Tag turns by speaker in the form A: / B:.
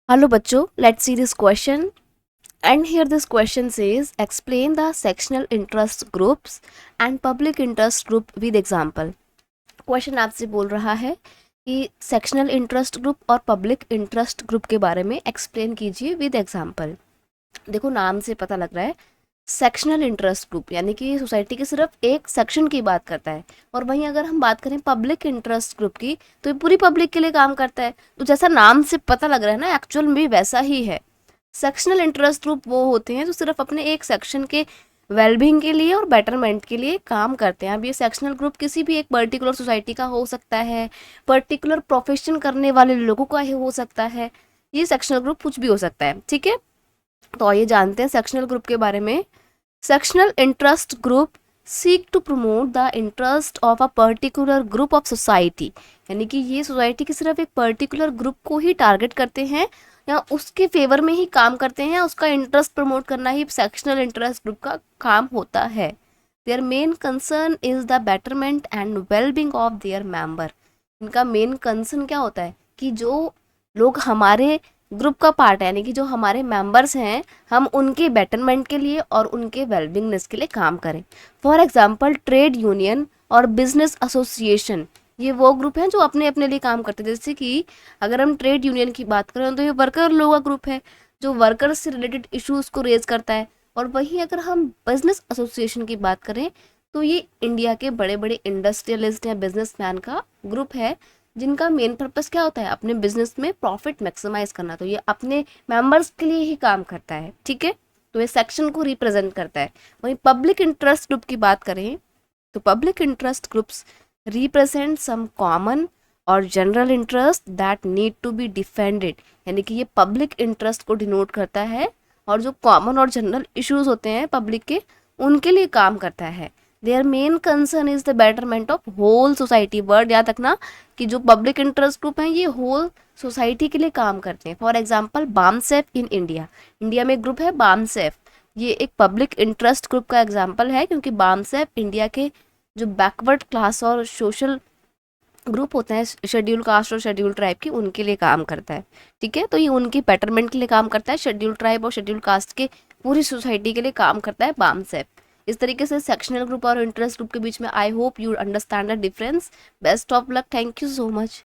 A: Hello bachcho, let's see this question. And here this question says, explain the sectional interest groups and public interest group with example. Question आपसे बोल रहा है कि sectional interest group और public interest group के बारे में explain कीजिए विद एग्जांपल। देखो नाम से पता लग रहा है सेक्शनल इंटरेस्ट ग्रुप यानी कि सोसाइटी के सिर्फ एक सेक्शन की बात करता है, और वहीं अगर हम बात करें पब्लिक इंटरेस्ट ग्रुप की तो ये पूरी पब्लिक के लिए काम करता है। तो जैसा नाम से पता लग रहा है ना, एक्चुअल में भी वैसा ही है। सेक्शनल इंटरेस्ट ग्रुप वो होते हैं जो सिर्फ अपने एक सेक्शन के वेलबींग के लिए और बेटरमेंट के लिए काम करते हैं। अब ये सेक्शनल ग्रुप किसी भी एक पर्टिकुलर सोसाइटी का हो सकता है, पर्टिकुलर प्रोफेशन करने वाले लोगों का ही हो सकता है, ये सेक्शनल ग्रुप कुछ भी हो सकता है। ठीक है, तो आइए जानते हैं सेक्शनल ग्रुप के बारे में। Sectional interest group seek to promote the interest of a particular group of society, यानी कि ये सोसाइटी के सिर्फ एक पर्टिकुलर ग्रुप को ही टारगेट करते हैं या उसके फेवर में ही काम करते हैं, उसका इंटरेस्ट प्रमोट करना ही सेक्शनल इंटरेस्ट ग्रुप का काम होता है। Their main concern is the betterment and wellbeing of their member. इनका मेन कंसर्न क्या होता है कि जो लोग हमारे ग्रुप का पार्ट है, यानी कि जो हमारे मेंबर्स हैं, हम उनके बेटरमेंट के लिए और उनके वेलबिंगनेस के लिए काम करें। फॉर एग्जांपल ट्रेड यूनियन और बिजनेस एसोसिएशन, ये वो ग्रुप हैं जो अपने अपने लिए काम करते हैं। जैसे कि अगर हम ट्रेड यूनियन की बात करें तो ये वर्कर लोगों का ग्रुप है जो वर्कर्स से रिलेटेड इश्यूज को रेज करता है। और वहीं अगर हम बिजनेस एसोसिएशन की बात करें तो ये इंडिया के बड़े बड़े इंडस्ट्रियलिस्ट या बिजनेसमैन का ग्रुप है, जिनका मेन पर्पस क्या होता है, अपने बिजनेस में प्रॉफिट मैक्सिमाइज करना। तो ये अपने मेंबर्स के लिए ही काम करता है। ठीक है, तो ये सेक्शन को रिप्रेजेंट करता है। वहीं पब्लिक इंटरेस्ट ग्रुप की बात करें तो public interest groups represent some common और general interest that need to be defended, यानी कि ये पब्लिक इंटरेस्ट को डिनोट करता है और जो कॉमन और जनरल इश्यूज होते हैं पब्लिक के, उनके लिए काम करता है। Their main concern is the betterment of whole society. Word याद रखना कि जो पब्लिक इंटरेस्ट ग्रुप हैं ये होल सोसाइटी के लिए काम करते हैं। For example BAMCEF in India, India में ग्रुप है बामसेफ, ये एक पब्लिक इंटरेस्ट ग्रुप का एग्जाम्पल है, क्योंकि बामसेफ इंडिया के जो बैकवर्ड क्लास और सोशल ग्रुप होते हैं, शेड्यूल कास्ट और शेड्यूल ट्राइब की, उनके लिए काम करता है। ठीक है, तो ये उनकी बेटरमेंट के लिए काम करता है। शेड्यूल ट्राइब और शेड्यूल कास्ट के पूरी सोसाइटी के लिए काम करता है बामसेफ। इस तरीके से सेक्शनल ग्रुप और इंटरेस्ट ग्रुप के बीच में I hope you understand the difference. Best of luck, thank you so much.